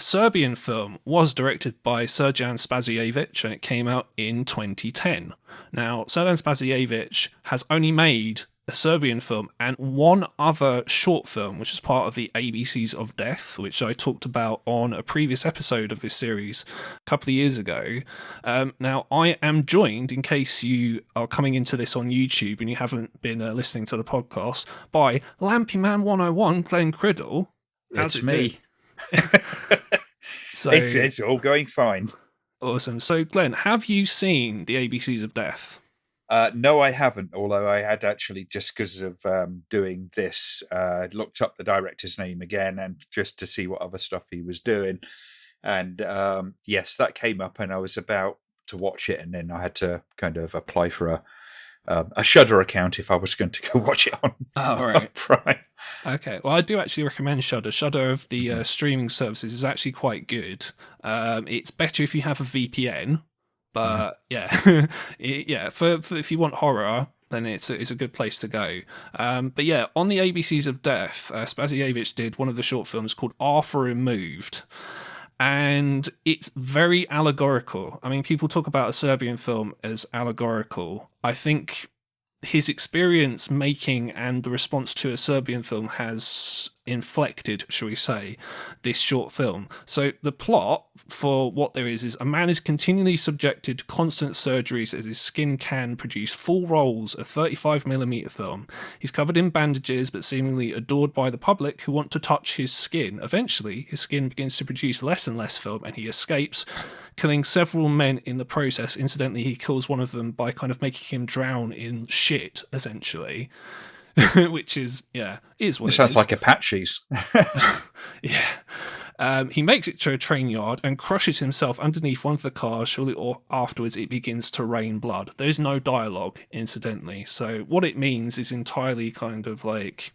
Serbian film was directed by Srdjan Spasojevic and it came out in 2010. Now, Srdjan Spasojevic has only made a Serbian film and one other short film, which is part of the ABCs of Death, which I talked about on a previous episode of this series a couple of years ago. Now, I am joined, in case you are coming into this on YouTube and you haven't been listening to the podcast, by lampyman101, Glenn Criddle. It's me. So it's all going fine. Awesome. So, Glenn, have you seen the ABCs of Death? No, I haven't, although I had actually, just because of doing this, looked up the director's name again and just to see what other stuff he was doing. And yes, that came up and I was about to watch it, and then I had to kind of apply for a Shudder account if I was going to go watch it on, right. Prime. Okay, well, I do actually recommend Shudder. Shudder of the streaming services is actually quite good. It's better if you have a VPN, but yeah, for if you want horror, then it's a good place to go. But yeah, on the ABCs of Death, Spasojevic did one of the short films called Arthur Removed. And it's very allegorical. I mean, people talk about a Serbian film as allegorical. I think his experience making and the response to a Serbian film has inflected, shall we say, this short film. So the plot for what there is a man is continually subjected to constant surgeries as his skin can produce full rolls of 35mm film. He's covered in bandages but seemingly adored by the public who want to touch his skin. Eventually, his skin begins to produce less and less film and he escapes, killing several men in the process. Incidentally, he kills one of them by kind of making him drown in shit, essentially. Which is, is what it sounds is. like Apaches. Yeah. He makes it to a train yard and crushes himself underneath one of the cars. Shortly or afterwards, it begins to rain blood. There's no dialogue, incidentally. So what it means is entirely kind of like,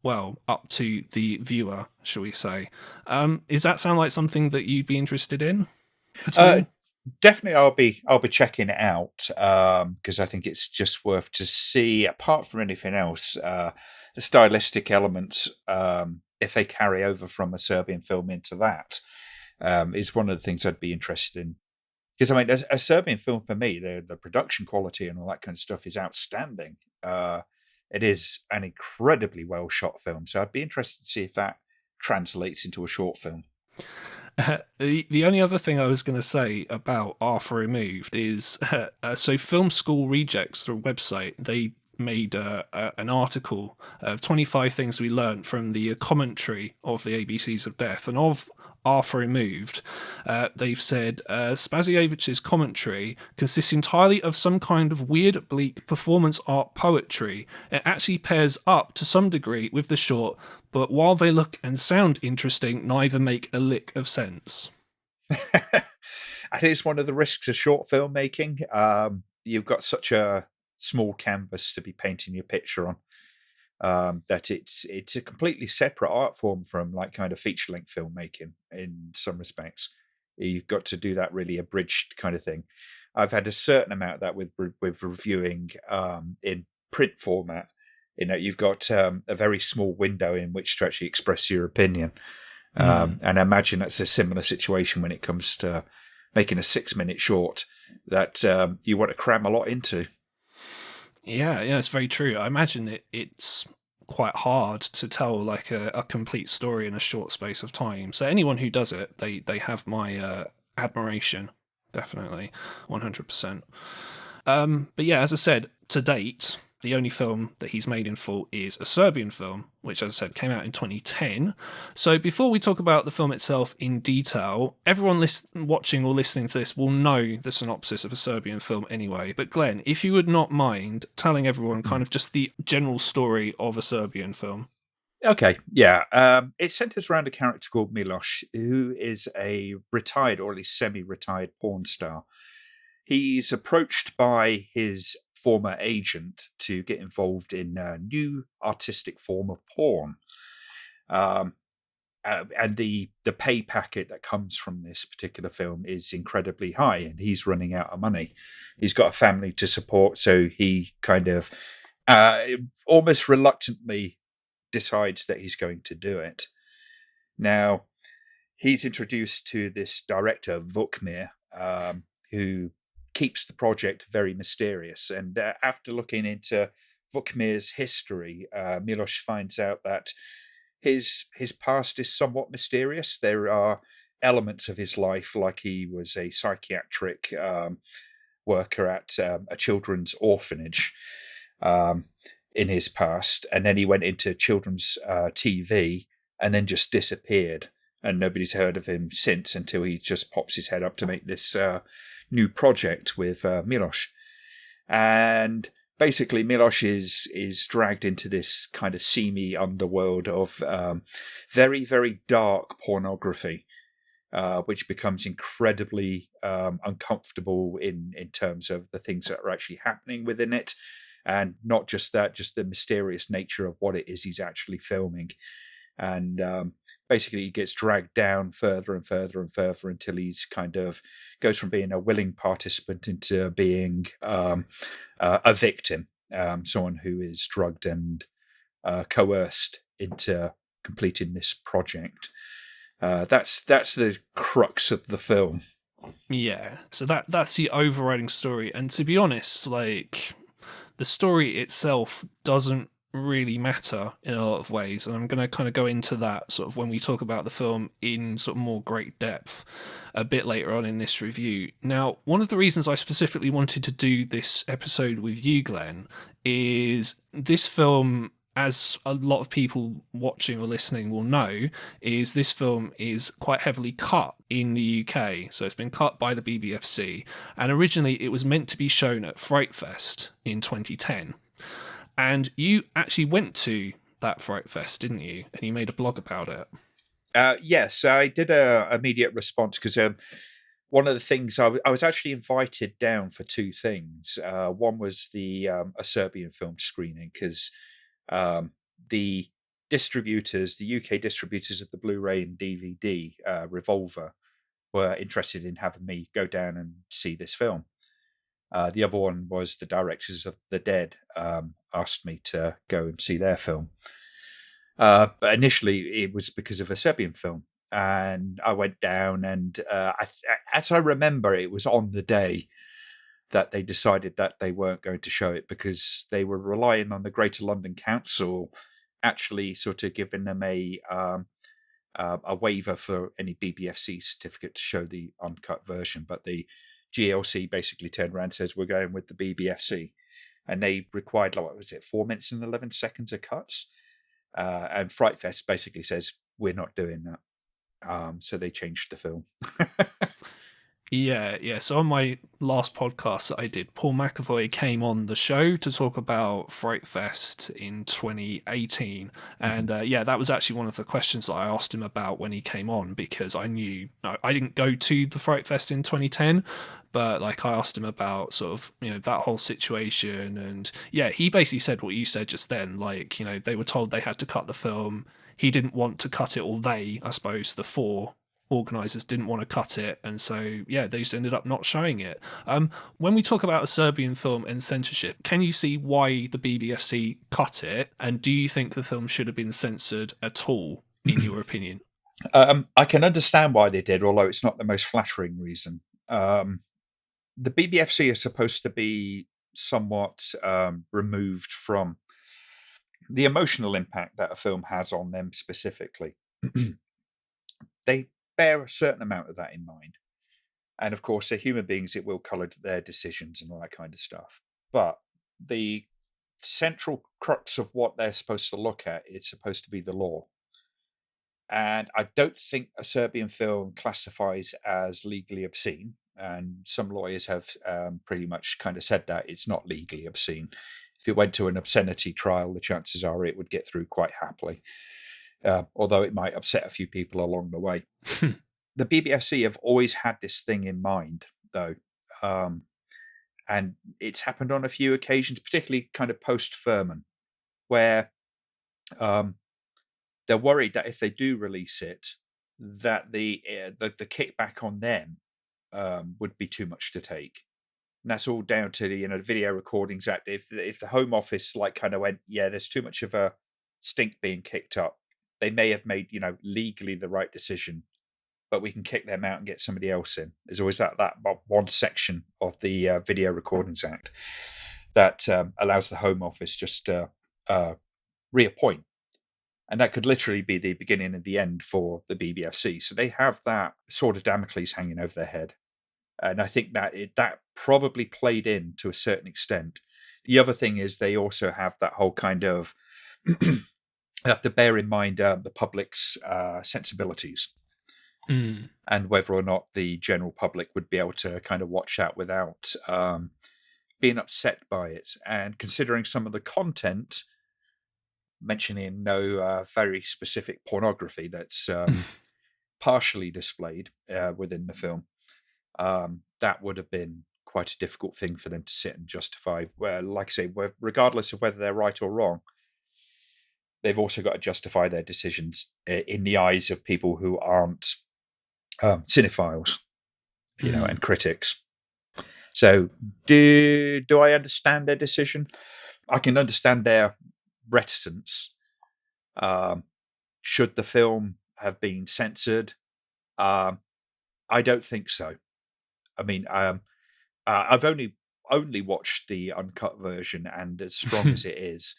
well, up to the viewer, shall we say. Does that sound like something that you'd be interested in? Definitely, I'll be checking it out because I think it's just worth to see. Apart from anything else, the stylistic elements, if they carry over from a Serbian film into that, is one of the things I'd be interested in. Because I mean, a Serbian film for me, the production quality and all that kind of stuff is outstanding. It is an incredibly well shot film, so I'd be interested to see if that translates into a short film. The only other thing I was going to say about Arthur Removed is so Film School Rejects, the website, they made an article of 25 things we learned from the commentary of the ABCs of Death, and of Arthur Removed, they've said Spasievic's commentary consists entirely of some kind of weird, bleak performance art poetry. It actually pairs up to some degree with the short, but while they look and sound interesting, neither make a lick of sense. I think it's one of the risks of short filmmaking. You've got such a small canvas to be painting your picture on. That it's a completely separate art form from like kind of feature-length filmmaking in some respects. You've got to do that really abridged kind of thing. I've had a certain amount of that with reviewing in print format. You know, you've got a very small window in which to actually express your opinion. And I imagine that's a similar situation when it comes to making a 6-minute short that you want to cram a lot into. Yeah, it's very true. I imagine it's quite hard to tell like a complete story in a short space of time. So anyone who does it, they have my admiration, definitely, 100%. But yeah, as I said, to date, the only film that he's made in full is a Serbian film, which, as I said, came out in 2010. So before we talk about the film itself in detail, everyone watching or listening to this will know the synopsis of a Serbian film anyway. But Glenn, if you would not mind telling everyone kind of just the general story of a Serbian film. Okay, yeah. It centers around a character called Miloš, who is a retired, or at least semi-retired porn star. He's approached by his former agent to get involved in a new artistic form of porn. And the pay packet that comes from this particular film is incredibly high, and he's running out of money. He's got a family to support, so he kind of almost reluctantly decides that he's going to do it. Now, he's introduced to this director, Vukmir, who keeps the project very mysterious. And after looking into Vukmir's history, Milos finds out that his past is somewhat mysterious. There are elements of his life, like he was a psychiatric worker at a children's orphanage in his past, and then he went into children's TV and then just disappeared, and nobody's heard of him since until he just pops his head up to make this new project with Milos. And basically, Milos is dragged into this kind of seamy underworld of very, very dark pornography, which becomes incredibly uncomfortable in terms of the things that are actually happening within it. And not just that, just the mysterious nature of what it is he's actually filming. And basically he gets dragged down further and further and further until he's kind of goes from being a willing participant into being a victim, someone who is drugged and coerced into completing this project. That's the crux of the film. Yeah, so that's the overriding story. And to be honest, like, the story itself doesn't really matter in a lot of ways, and I'm going to kind of go into that sort of when we talk about the film in sort of more great depth a bit later on in this review. Now, one of the reasons I specifically wanted to do this episode with you, Glenn, is this film, as a lot of people watching or listening will know, is this film is quite heavily cut in the UK. So it's been cut by the BBFC, and originally it was meant to be shown at Freightfest in 2010. And you actually went to that Freightfest, didn't you? And you made a blog about it. Yes, I did a immediate response because one of the things I was actually invited down for two things. One was the A Serbian Film screening, because the distributors, the UK distributors of the Blu-ray and DVD, Revolver, were interested in having me go down and see this film. The other one was the directors of The Dead asked me to go and see their film. But initially it was because of A Serbian Film. And I went down, and as I remember, it was on the day that they decided that they weren't going to show it because they were relying on the Greater London Council actually sort of giving them a waiver for any BBFC certificate to show the uncut version. But the GLC basically turned around and says, we're going with the BBFC. And they required, like, what was it, 4 minutes and 11 seconds of cuts? And Frightfest basically says, we're not doing that. So they changed the film. Yeah. So on my last podcast that I did, Paul McAvoy came on the show to talk about Frightfest in 2018. And that was actually one of the questions that I asked him about when he came on, because I didn't go to the Frightfest in 2010, but like I asked him about sort of, that whole situation. And yeah, he basically said what you said just then, like, they were told they had to cut the film. He didn't want to cut it, or they, I suppose, the four organisers didn't want to cut it, and so they just ended up not showing it. When we talk about A Serbian Film and censorship, can you see why the BBFC cut it, and do you think the film should have been censored at all, in your opinion? I can understand why they did, although it's not the most flattering reason. The BBFC is supposed to be somewhat removed from the emotional impact that a film has on them specifically. They bear a certain amount of that in mind. And of course, they're human beings. It will colour their decisions and all that kind of stuff. But the central crux of what they're supposed to look at is supposed to be the law. And I don't think A Serbian Film classifies as legally obscene. And some lawyers have pretty much kind of said that it's not legally obscene. If it went to an obscenity trial, the chances are it would get through quite happily. Although it might upset a few people along the way. The BBFC have always had this thing in mind, though. And it's happened on a few occasions, particularly kind of post-Furman, where they're worried that if they do release it, that the kickback on them would be too much to take. And that's all down to the Video Recordings Act. If the Home Office kind of went, there's too much of a stink being kicked up, they may have made legally the right decision but we can kick them out and get somebody else in. There's always that one section of the Video Recordings Act that allows the Home Office just to reappoint. And that could literally be the beginning and the end for the BBFC. So they have that sort of Damocles hanging over their head. And I think that that probably played in to a certain extent. The other thing is they also have that whole kind of, you have to bear in mind the public's sensibilities. And whether or not the general public would be able to kind of watch that without being upset by it. And considering some of the content, mentioning no very specific pornography that's partially displayed within the film, that would have been quite a difficult thing for them to sit and justify. Where, like I say, regardless of whether they're right or wrong, they've also got to justify their decisions in the eyes of people who aren't cinephiles, and critics. So, do I understand their decision? I can understand their reticence. Should the film have been censored? I don't think so. I mean, I've only watched the uncut version, and as strong as it is,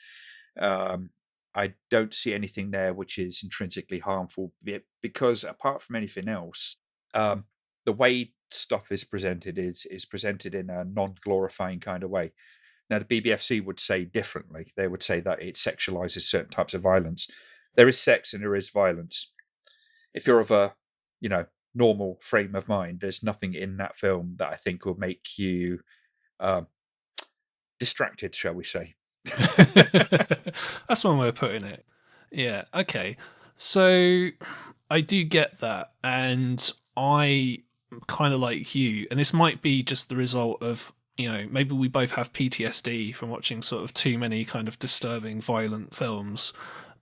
I don't see anything there which is intrinsically harmful, because apart from anything else, the way stuff is presented is presented in a non-glorifying kind of way. Now, the BBFC would say differently. They would say that it sexualizes certain types of violence. There is sex and there is violence. If you're of a, normal frame of mind, there's nothing in that film that I think will make you distracted, shall we say. That's one way of putting it. Yeah, okay. So I do get that, and I kind of like you, and this might be just the result of, maybe we both have PTSD from watching sort of too many kind of disturbing, violent films.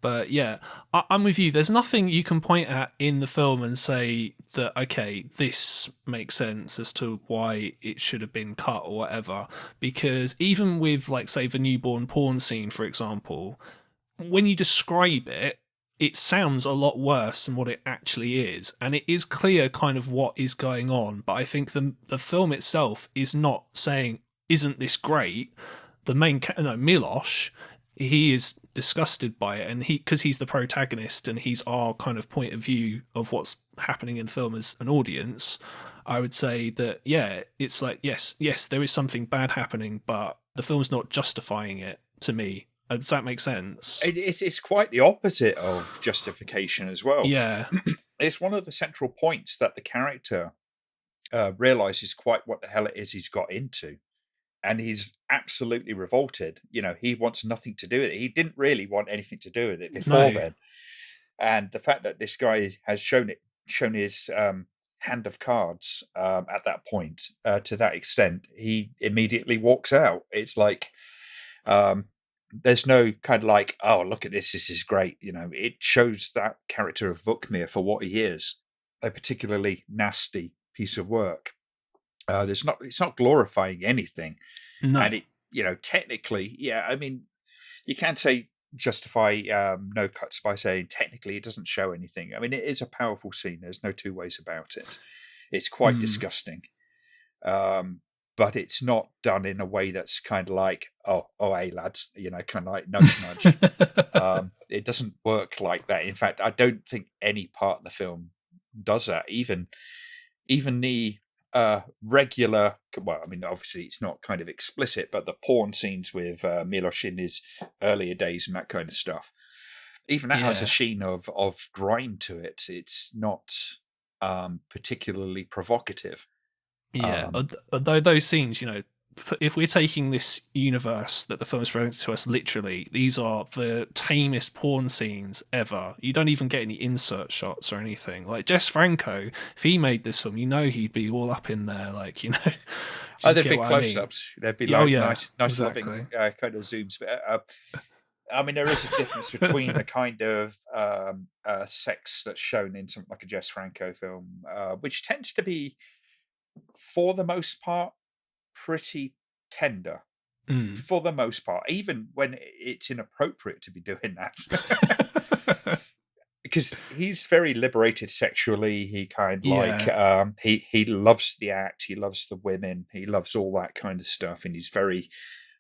But yeah, I'm with you. There's nothing you can point at in the film and say that, okay, this makes sense as to why it should have been cut or whatever. Because even with, like, say, the newborn porn scene, for example, when you describe it, it sounds a lot worse than what it actually is. And it is clear kind of what is going on. But I think the film itself is not saying, isn't this great? The main, Milosh, he is disgusted by it, and because he's the protagonist and he's our kind of point of view of what's happening in film as an audience, I would say that, yeah, it's like, yes, there is something bad happening, but the film's not justifying it to me. Does that make sense? It's quite the opposite of justification as well. Yeah. It's one of the central points that the character realizes quite what the hell it is he's got into. And he's absolutely revolted. He wants nothing to do with it. He didn't really want anything to do with it before then. And the fact that this guy has shown his hand of cards at that point, to that extent, he immediately walks out. It's like, there's no kind of like, oh, look at this is great. It shows that character of Vukmir for what he is, a particularly nasty piece of work. It's not glorifying anything. No. And it, technically, yeah, I mean, you can't say justify no cuts by saying technically it doesn't show anything. I mean, it is a powerful scene. There's no two ways about it. It's quite disgusting. But it's not done in a way that's kind of like, oh, hey lads, kind of like nudge. It doesn't work like that. In fact, I don't think any part of the film does that. Even the regular, well, I mean, obviously it's not kind of explicit, but the porn scenes with Milosh in his earlier days and that kind of stuff, even that has a sheen of grime to it. It's not particularly provocative. Yeah, although those scenes, if we're taking this universe that the film is presenting to us literally, these are the tamest porn scenes ever. You don't even get any insert shots or anything. Like Jess Franco, if he made this film, he'd be all up in there, like, Oh, there'd be close-ups. There'd be like nice exactly. loving kind of zooms. I mean, there is a difference between the kind of sex that's shown in something like a Jess Franco film, which tends to be, for the most part, pretty tender. For the most part, even when it's inappropriate to be doing that. because he's very liberated sexually. He kind of like Yeah. he loves the act, he loves the women, he loves all that kind of stuff, and he's very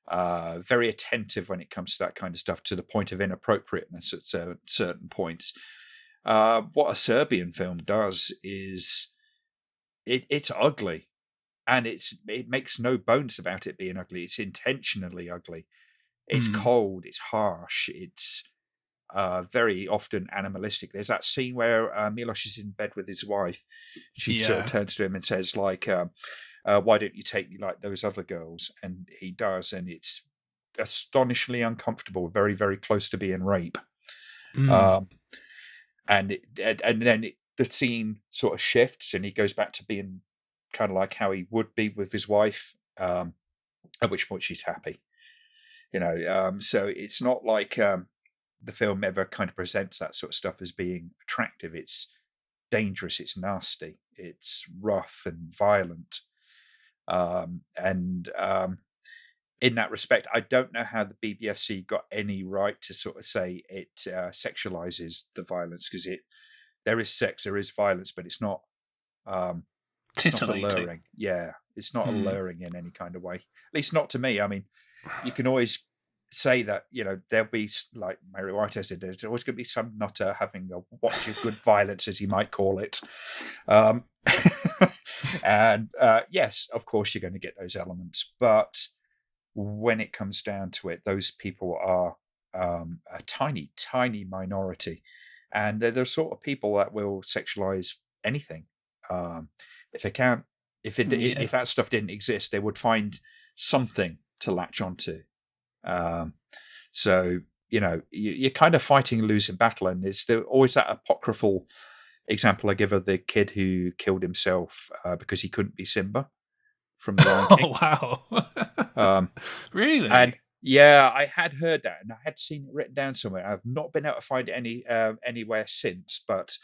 attentive when it comes to that kind of stuff, to the point of inappropriateness at certain points. What a Serbian film does is it's ugly, and it makes no bones about it being ugly. It's intentionally ugly. It's cold. It's harsh. It's very often animalistic. There's that scene where Milos is in bed with his wife. She sort of turns to him and says, like, why don't you take me like those other girls? And he does, and it's astonishingly uncomfortable, very, very close to being rape. And then the scene sort of shifts, and he goes back to being kind of like how he would be with his wife, at which point she's happy. So it's not like the film ever kind of presents that sort of stuff as being attractive. It's dangerous, it's nasty, it's rough and violent. In that respect, I don't know how the BBFC got any right to sort of say it sexualizes the violence, because there is sex, there is violence, but it's not alluring. Yeah, it's not alluring in any kind of way. At least not to me. I mean, you can always say that, there'll be, like Mary Whitehead said, there's always going to be some nutter having a watch of good violence, as he might call it. And yes, of course, you're going to get those elements. But when it comes down to it, those people are a tiny, tiny minority. And they're the sort of people that will sexualize anything. If that stuff didn't exist, they would find something to latch onto. So you're kind of fighting a losing battle, and there's always that apocryphal example I give of the kid who killed himself because he couldn't be Simba from The Lion King. Oh wow! Really? And yeah, I had heard that, and I had seen it written down somewhere. I've not been able to find it anywhere since, but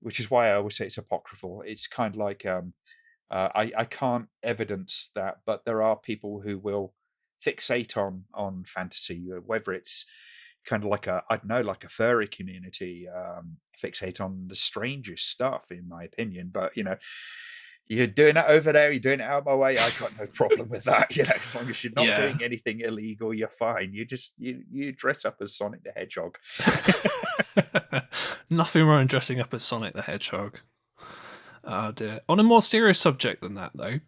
which is why I always say it's apocryphal. It's kind of like I can't evidence that, but there are people who will fixate on fantasy, whether it's kind of like like a furry community, fixate on the strangest stuff, in my opinion. But you're doing it over there, you're doing it out of my way, I got no problem with that. As long as you're not doing anything illegal, you're fine. You dress up as Sonic the Hedgehog. Nothing wrong with dressing up as Sonic the Hedgehog. Oh dear. On a more serious subject than that, though,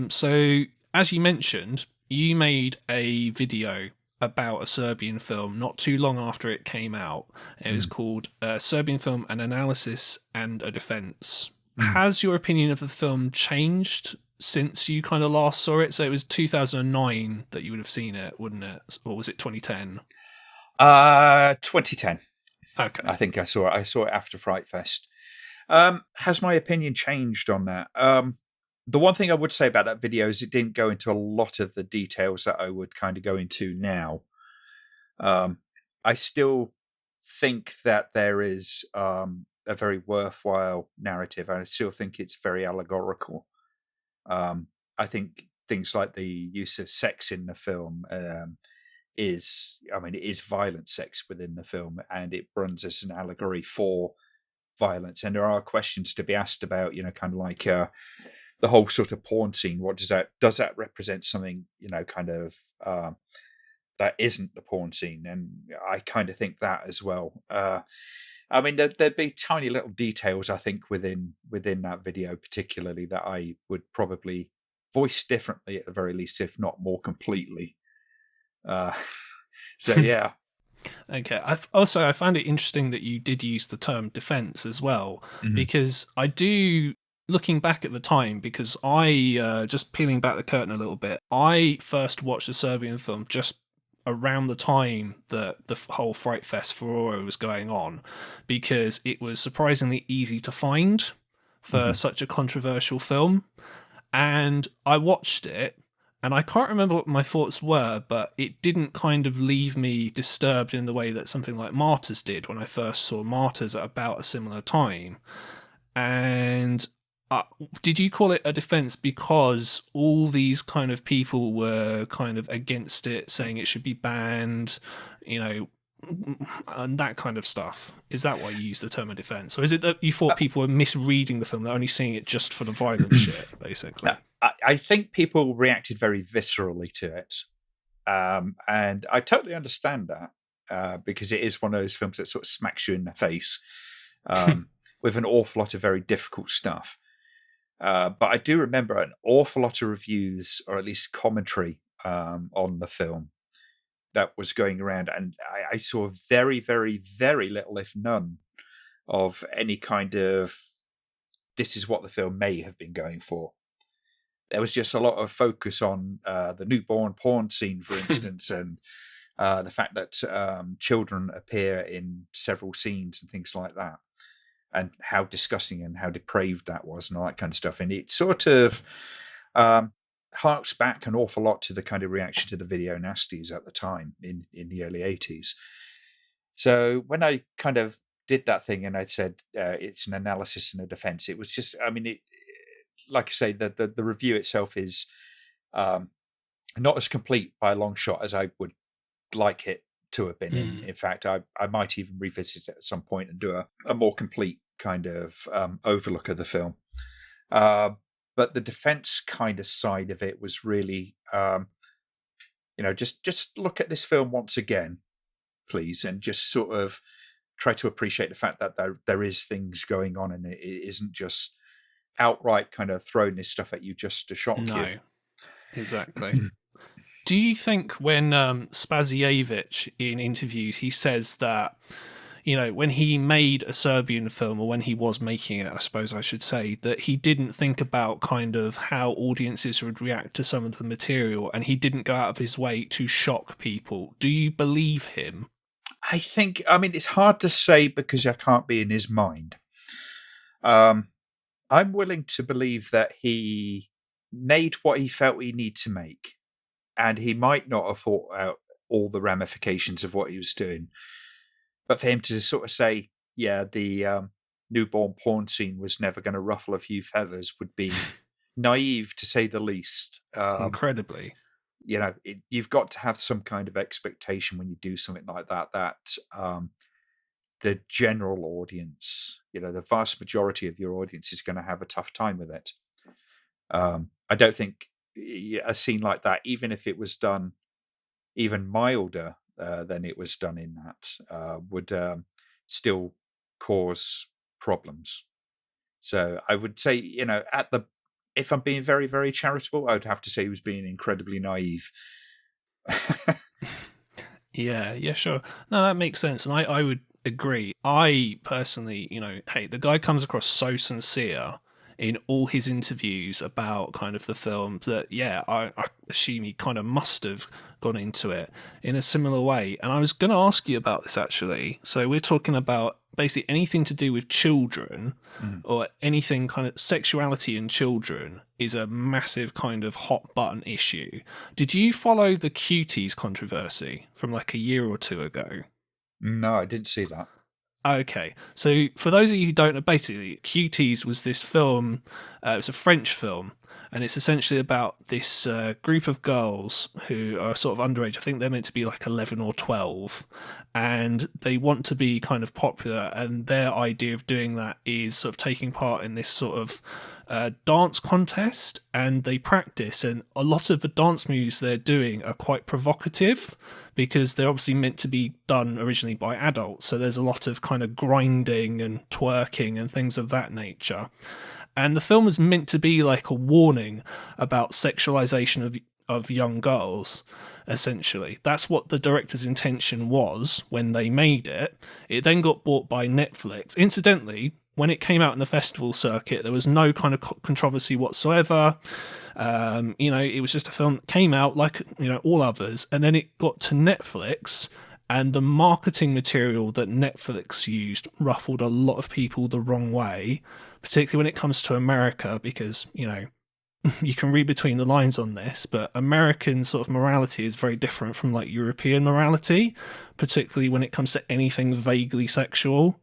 so as you mentioned, you made a video about a Serbian film not too long after it came out. It was called A Serbian Film, An Analysis and a Defense. Has your opinion of the film changed since you kind of last saw it? So it was 2009 that you would have seen it, wouldn't it? Or was it 2010? 2010. Okay. I think I saw it after Freightfest. Has my opinion changed on that? The one thing I would say about that video is it didn't go into a lot of the details that I would kind of go into now. I still think that there is a very worthwhile narrative. I still think it's very allegorical. I think things like the use of sex in the film it is violent sex within the film, and it runs as an allegory for violence. And there are questions to be asked about, kind of like the whole sort of porn scene. What does that represent something, kind of that isn't the porn scene? And I kind of think that as well. There'd be tiny little details, I think, within that video, particularly, that I would probably voice differently at the very least, if not more completely. So yeah. Okay. I found it interesting that you did use the term defense as well, because I do, looking back at the time, because I, just peeling back the curtain a little bit, I first watched the Serbian film just around the time that the whole Freightfest furore was going on, because it was surprisingly easy to find for such a controversial film. And I watched it, and I can't remember what my thoughts were, but it didn't kind of leave me disturbed in the way that something like Martyrs did when I first saw Martyrs at about a similar time. And did you call it a defense because all these kind of people were kind of against it, saying it should be banned? and that kind of stuff. Is that why you use the term of defense, or is it that you thought people were misreading the film, they're only seeing it just for the violent shit, basically? I think people reacted very viscerally to it, and I totally understand that, because it is one of those films that sort of smacks you in the face with an awful lot of very difficult stuff. But I do remember an awful lot of reviews, or at least commentary, on the film that was going around, and I saw very, very, very little, if none, of any kind of this is what the film may have been going for. There was just a lot of focus on the newborn porn scene, for instance, and the fact that children appear in several scenes and things like that, and how disgusting and how depraved that was and all that kind of stuff. And it sort of harks back an awful lot to the kind of reaction to the video nasties at the time in the early 80s. So when I kind of did that thing and I said it's an analysis and a defense, it was just, I mean, like I say, the review itself is not as complete by a long shot as I would like it to have been. In fact, I might even revisit it at some point and do a more complete kind of overlook of the film. But the defense kind of side of it was really, just look at this film once again, please, and just sort of try to appreciate the fact that there is things going on, and it isn't just outright kind of throwing this stuff at you just to shock you. No, exactly. Do you think when Spasojevic in interviews, he says that, when he made a Serbian film, or when he was making it, I suppose I should say, that he didn't think about kind of how audiences would react to some of the material, and he didn't go out of his way to shock people? Do you believe him? I think, it's hard to say because I can't be in his mind. I'm willing to believe that he made what he felt he needed to make, and he might not have thought out all the ramifications of what he was doing. But for him to sort of say, yeah, the newborn porn scene was never going to ruffle a few feathers would be naive, to say the least. Incredibly. You've got to have some kind of expectation when you do something like that the general audience, the vast majority of your audience is going to have a tough time with it. I don't think a scene like that, even if it was done even milder than it was done in that, would still cause problems. So I would say, if I'm being very, very charitable, I would have to say he was being incredibly naive. Yeah, sure. No, that makes sense. And I would agree. I personally, hey, the guy comes across so sincere in all his interviews about kind of the film that, yeah, I assume he kind of must have gone into it in a similar way. And I was going to ask you about this, actually. So we're talking about basically anything to do with children, or anything kind of sexuality in children is a massive kind of hot button issue. Did you follow the Cuties controversy from like a year or two ago? No, I didn't see that. Okay, so for those of you who don't know, basically, Cuties was this film, it was a French film, and it's essentially about this group of girls who are sort of underage. I think they're meant to be like 11 or 12, and they want to be kind of popular, and their idea of doing that is sort of taking part in this sort of dance contest, and they practice, and a lot of the dance moves they're doing are quite provocative because they're obviously meant to be done originally by adults, so there's a lot of kind of grinding and twerking and things of that nature. And the film is meant to be like a warning about sexualization of young girls, essentially. That's what the director's intention was when they made it. It then got bought by Netflix. Incidentally, when it came out in the festival circuit, there was no kind of controversy whatsoever. It was just a film that came out like, all others. And then it got to Netflix, and the marketing material that Netflix used ruffled a lot of people the wrong way, particularly when it comes to America, because, you can read between the lines on this, but American sort of morality is very different from like European morality, particularly when it comes to anything vaguely sexual.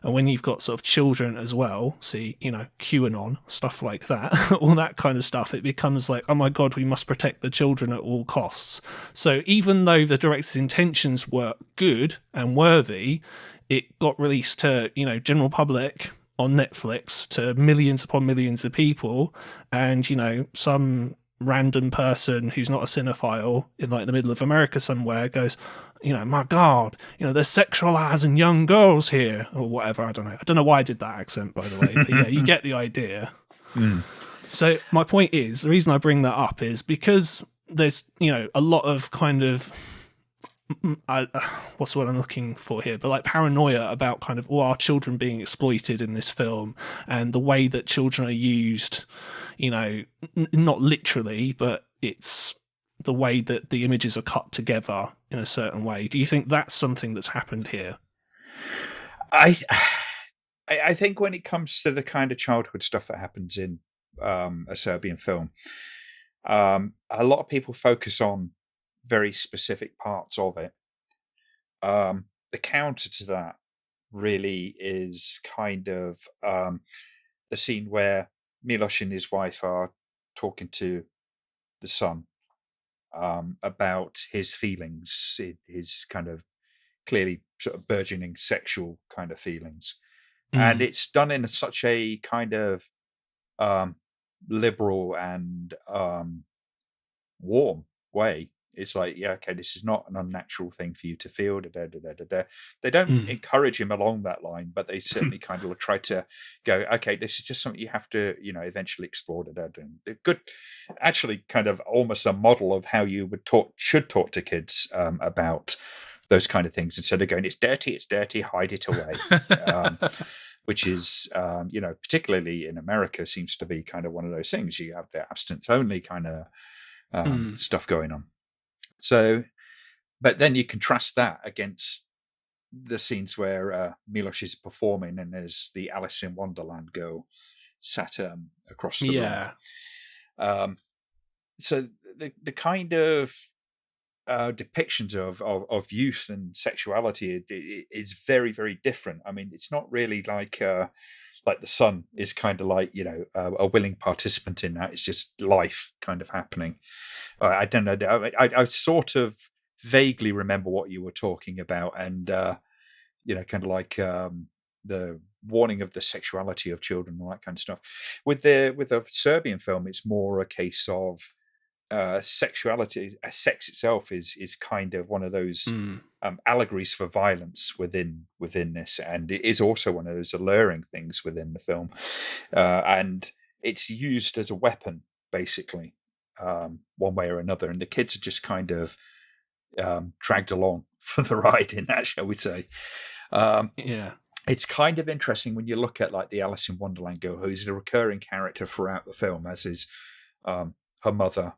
And when you've got sort of children as well, see, QAnon, stuff like that, all that kind of stuff, it becomes like, oh my God, we must protect the children at all costs. So even though the director's intentions were good and worthy, it got released to, general public on Netflix to millions upon millions of people. And, some random person who's not a cinephile in like the middle of America somewhere goes, my God, they're sexualizing young girls here or whatever. I don't know. I don't know why I did that accent, by the way. But yeah, you get the idea. So my point is, the reason I bring that up is because there's, a lot of kind of, what's what I'm looking for here, but like paranoia about kind of our children being exploited in this film and the way that children are used, not literally, but it's the way that the images are cut together in a certain way. Do you think that's something that's happened here? I think when it comes to the kind of childhood stuff that happens in a Serbian film, a lot of people focus on very specific parts of it. The counter to that really is kind of the scene where Milos and his wife are talking to the son about his feelings, his kind of clearly sort of burgeoning sexual kind of feelings. And it's done in such a kind of liberal and warm way. It's like, yeah, okay, this is not an unnatural thing for you to feel. They don't encourage him along that line, but they certainly kind of try to go, okay, this is just something you have to, eventually explore. Good, actually, kind of almost a model of how you should talk to kids about those kind of things instead of going, it's dirty, hide it away. Which is, particularly in America, seems to be kind of one of those things. You have the abstinence-only kind of stuff going on. So, but then you contrast that against the scenes where Milos is performing and there's the Alice in Wonderland girl sat across the room. So the kind of depictions of youth and sexuality is very, very different. I mean, it's not really like the son is kind of like, a willing participant in that. It's just life kind of happening. I don't know. I sort of vaguely remember what you were talking about, and kind of like the warning of the sexuality of children, all that kind of stuff. With a Serbian film, it's more a case of sexuality. Sex itself is kind of one of those allegories for violence within this, and it is also one of those alluring things within the film, and it's used as a weapon, basically. One way or another, and the kids are just kind of dragged along for the ride in that, shall we say. It's kind of interesting when you look at like the Alice in Wonderland girl, who's a recurring character throughout the film, as is her mother,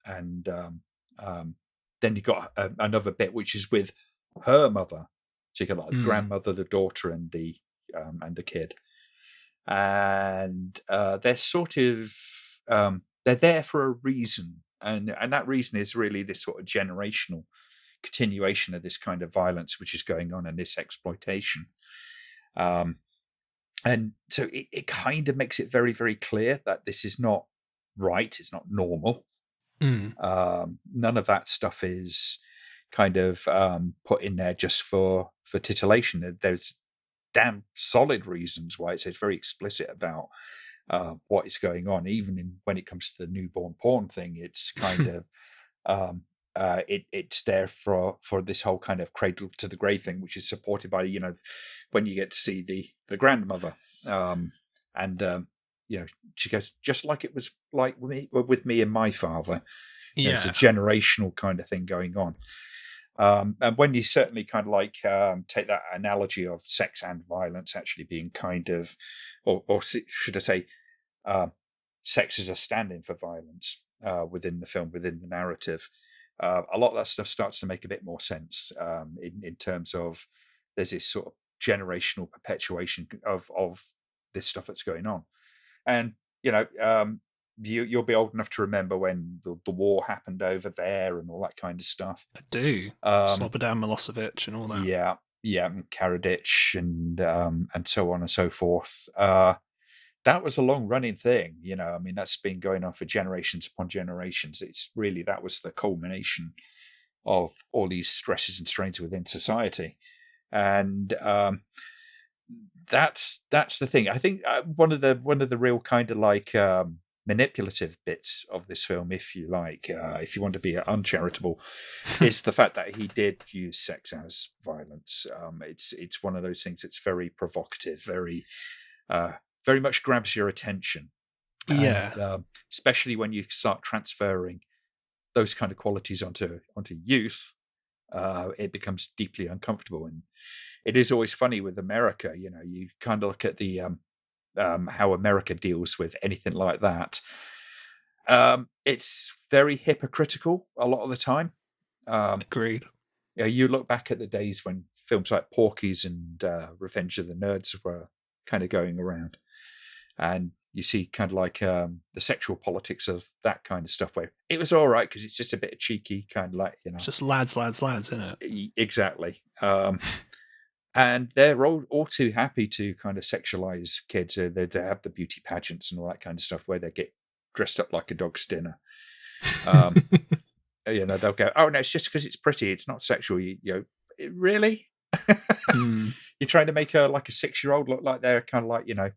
and then you've got another bit which is with her mother. So you got like the grandmother, the daughter, and the kid, and they're sort of they're there for a reason, and that reason is really this sort of generational continuation of this kind of violence which is going on and this exploitation. And so it kind of makes it very, very clear that this is not right, it's not normal. None of that stuff is kind of put in there just for titillation. There's damn solid reasons why it's very explicit about what is going on, even when it comes to the newborn porn thing. It's kind of it's there for this whole kind of cradle to the grave thing, which is supported by when you get to see the grandmother, and she goes, just like it was like with me and my father. It's a generational kind of thing going on. And when you certainly kind of like take that analogy of sex and violence actually being kind of, or should I say, sex as a stand-in for violence within the film, within the narrative, a lot of that stuff starts to make a bit more sense in terms of there's this sort of generational perpetuation of this stuff that's going on. And, you'll be old enough to remember when the war happened over there and all that kind of stuff. I do. Slobodan Milosevic and all that. yeah, Karadzic and so on and so forth. That was a long running thing, you know. I mean, that's been going on for generations upon generations. It's really, that was the culmination of all these stresses and strains within society, and that's the thing. I think one of the real kind of like manipulative bits of this film, if you like, if you want to be uncharitable, is the fact that he did use sex as violence. It's one of those things that's very provocative, very much grabs your attention. Yeah. And, especially when you start transferring those kind of qualities onto youth, it becomes deeply uncomfortable. And it is always funny with America. You know, you kind of look at the how America deals with anything like that. It's very hypocritical a lot of the time. Agreed. Yeah, you look back at the days when films like Porky's and Revenge of the Nerds were kind of going around, and you see kind of like the sexual politics of that kind of stuff, where it was all right because it's just a bit of cheeky, kind of like, you know, It's just lads, isn't it? Exactly. And they're all too happy to kind of sexualize kids. They have the beauty pageants and all that kind of stuff where they get dressed up like a dog's dinner. You know, they'll go, "Oh no, it's just because it's pretty. It's not sexual." You know, really? You're trying to make a 6-year-old look like they're kind of like, you know,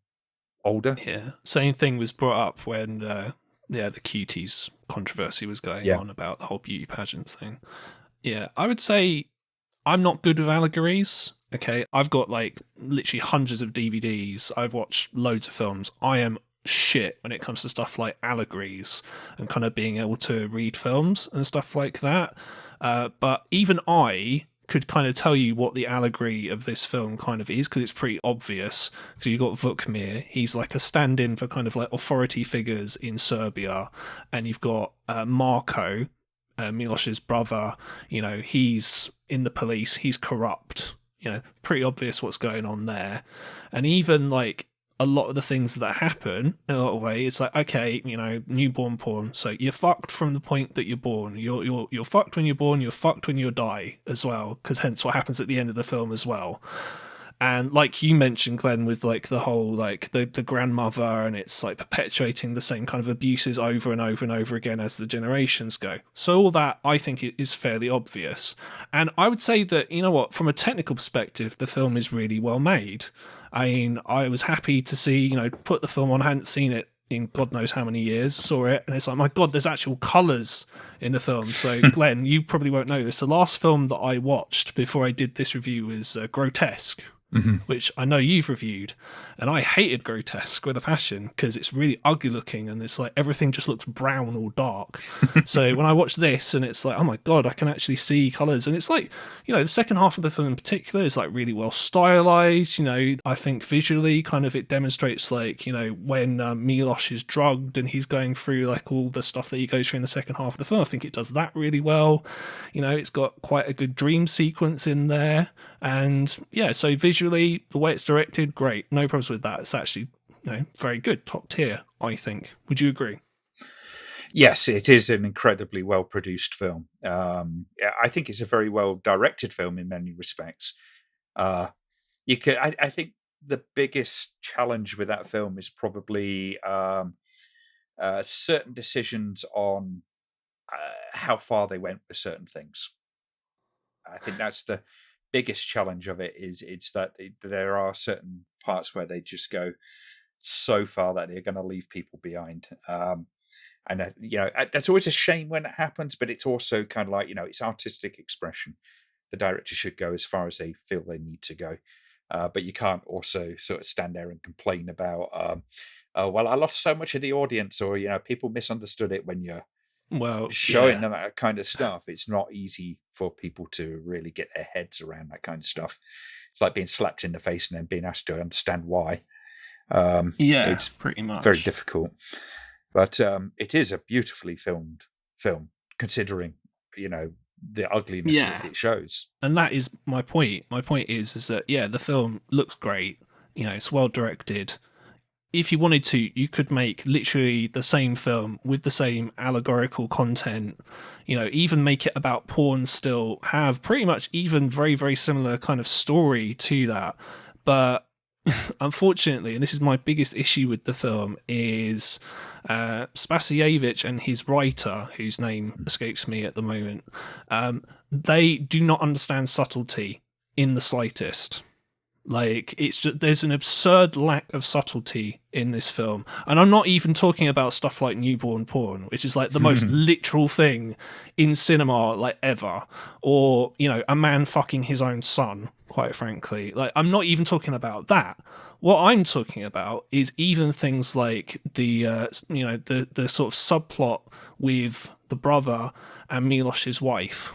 older. Yeah. Same thing was brought up when the Cuties controversy was going on about the whole beauty pageants thing. Yeah, I would say I'm not good with allegories. Okay, I've got like literally hundreds of DVDs. I've watched loads of films. I am shit when it comes to stuff like allegories and kind of being able to read films and stuff like that. But even I could kind of tell you what the allegory of this film kind of is, because it's pretty obvious. So you've got Vukmir, he's like a stand-in for kind of like authority figures in Serbia, and you've got Marko, Miloš's brother. You know, he's in the police, he's corrupt. You know, pretty obvious what's going on there. And even like a lot of the things that happen in a lot of ways, it's like, okay, you know, newborn porn. So you're fucked from the point that you're born. You're fucked when you're born. You're fucked when you die as well, because hence what happens at the end of the film as well. And like you mentioned, Glenn, with like the whole like the grandmother, and it's like perpetuating the same kind of abuses over and over and over again as the generations go. So all that, I think, is fairly obvious. And I would say that, you know what, from a technical perspective, the film is really well made. I mean, I was happy to see, you know, put the film on. I hadn't seen it in God knows how many years, saw it, and it's like, my God, there's actual colours in the film. So Glenn, you probably won't know this. The last film that I watched before I did this review was Grotesque. Which I know you've reviewed, and I hated Grotesque with a passion because it's really ugly looking and it's like everything just looks brown or dark. So when I watch this, and it's like, oh my God, I can actually see colours, and it's like, you know, the second half of the film in particular is like really well stylized. You know, I think visually kind of it demonstrates like, you know, when Miloš is drugged and he's going through like all the stuff that he goes through in the second half of the film. I think it does that really well. You know, it's got quite a good dream sequence in there. And yeah, so visually, the way it's directed, great. No problems with that. It's actually, you know, very good. Top tier, I think. Would you agree? Yes, it is an incredibly well-produced film. I think it's a very well-directed film in many respects. I think the biggest challenge with that film is probably certain decisions on how far they went with certain things. I think that's the biggest challenge of it. It's that there are certain parts where they just go so far that they're going to leave people behind. And you know, that's always a shame when it happens, but it's also kind of like, you know, it's artistic expression. The director should go as far as they feel they need to go, but you can't also sort of stand there and complain about, oh well, I lost so much of the audience, or, you know, people misunderstood it when you're showing them that kind of stuff. It's not easy for people to really get their heads around that kind of stuff. It's like being slapped in the face and then being asked to understand why. It's pretty much very difficult. But it is a beautifully filmed film, considering, you know, the ugliness that it shows. And that is my point. My point is that, yeah, the film looks great. You know, it's well directed. if you wanted to, you could make literally the same film with the same allegorical content, even make it about porn, still have pretty much even very, very similar kind of story to that. But unfortunately, and this is my biggest issue with the film, is Spasojevic and his writer, whose name escapes me at the moment, they do not understand subtlety in the slightest. Like, it's just, there's an absurd lack of subtlety in this film. And I'm not even talking about stuff like newborn porn, which is like the most literal thing in cinema, like, ever. Or, a man fucking his own son, quite frankly. Like, I'm not even talking about that. What I'm talking about is even things like the sort of subplot with the brother and Milos's wife.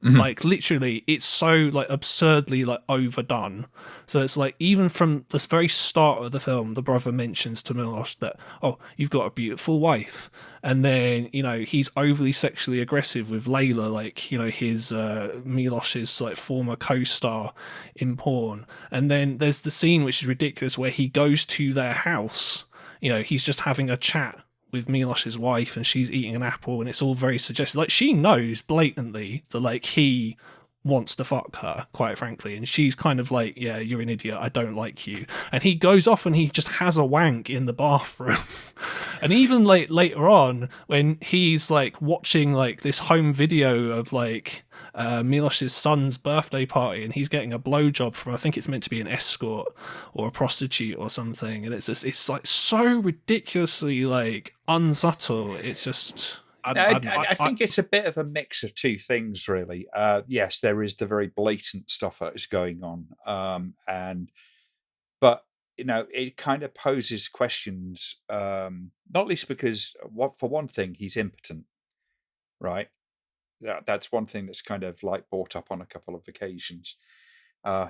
Like, literally, it's so like absurdly like overdone. So it's like, even from the very start of the film, the brother mentions to Milos that, oh, you've got a beautiful wife, and then he's overly sexually aggressive with Layla, like his Milos's like former co-star in porn. And then there's the scene which is ridiculous where he goes to their house. He's just having a chat with Milos's wife, and she's eating an apple, and it's all very suggestive. Like, she knows blatantly that like he wants to fuck her, quite frankly, and she's kind of like, yeah, you're an idiot, I don't like you. And he goes off and he just has a wank in the bathroom. And even like later on, when he's like watching like this home video of like Milos's son's birthday party, and he's getting a blowjob from, I think it's meant to be an escort or a prostitute or something, and it's like so ridiculously like unsubtle. It's just I think it's a bit of a mix of two things, really. Yes, there is the very blatant stuff that is going on, but it kind of poses questions. Not least because, for one thing, he's impotent, right? That's one thing that's kind of like brought up on a couple of occasions.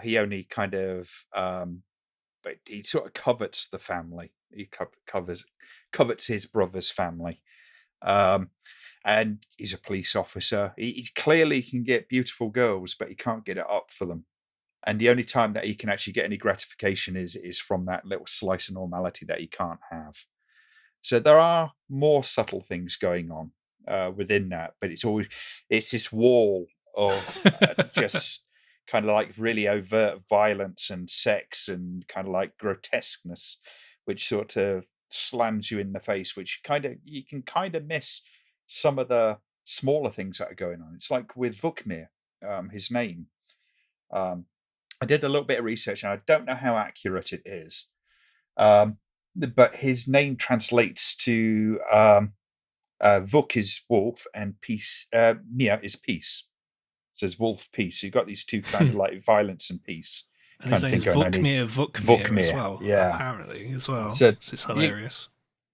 He only kind of, but he sort of covets the family. He covets his brother's family. And he's a police officer. He clearly can get beautiful girls, but he can't get it up for them. And the only time that he can actually get any gratification is from that little slice of normality that he can't have. So there are more subtle things going on within that, but it's this wall of just kind of like really overt violence and sex and kind of like grotesqueness, which sort of slams you in the face, which you can kind of miss some of the smaller things that are going on. It's like with Vukmir, his name. I did a little bit of research, and I don't know how accurate it is, but his name translates to Vuk is wolf and peace. Mia is peace. So it's wolf, peace. So you've got these two kind of like violence and peace. And his name is Vukmir as well. Yeah, apparently as well. So which is hilarious.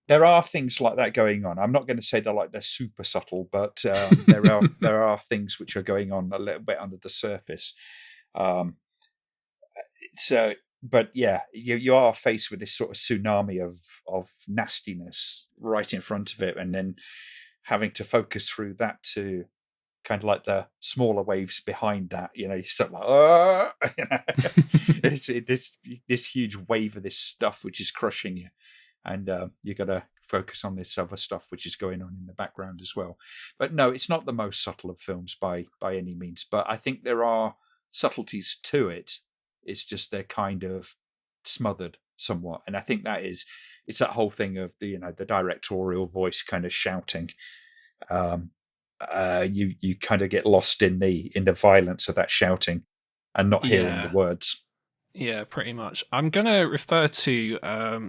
There are things like that going on. I'm not going to say they're super subtle, but there are things which are going on a little bit under the surface. But yeah, you are faced with this sort of tsunami of nastiness right in front of it, and then having to focus through that to kind of like the smaller waves behind that. You start like, it's this huge wave of this stuff which is crushing you, and you got to focus on this other stuff which is going on in the background as well. But no, it's not the most subtle of films by any means, but I think there are subtleties to it. It's just they're kind of smothered somewhat, and I think it's that whole thing of the directorial voice kind of shouting. You kind of get lost in the violence of that shouting and not hearing the words. Yeah, pretty much. I'm going to refer to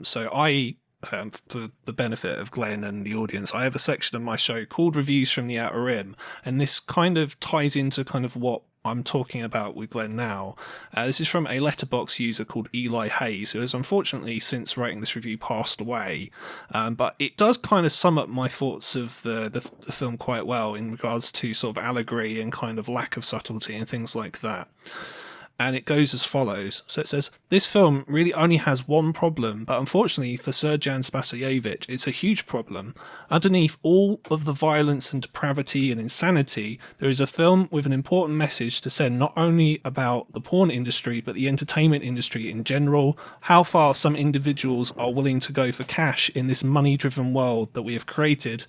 so I for the benefit of Glenn and the audience, I have a section of my show called Reviews from the Outer Rim, and this kind of ties into kind of what I'm talking about with Glenn now. This is from a letterbox user called Eli Hayes, who has unfortunately, since writing this review, passed away. But it does kind of sum up my thoughts of the film quite well in regards to sort of allegory and kind of lack of subtlety and things like that. and it goes as follows. So it says, this film really only has one problem, but unfortunately for Srdjan Spasojevic, it's a huge problem. Underneath all of the violence and depravity and insanity, there is a film with an important message to send, not only about the porn industry, but the entertainment industry in general, how far some individuals are willing to go for cash in this money-driven world that we have created,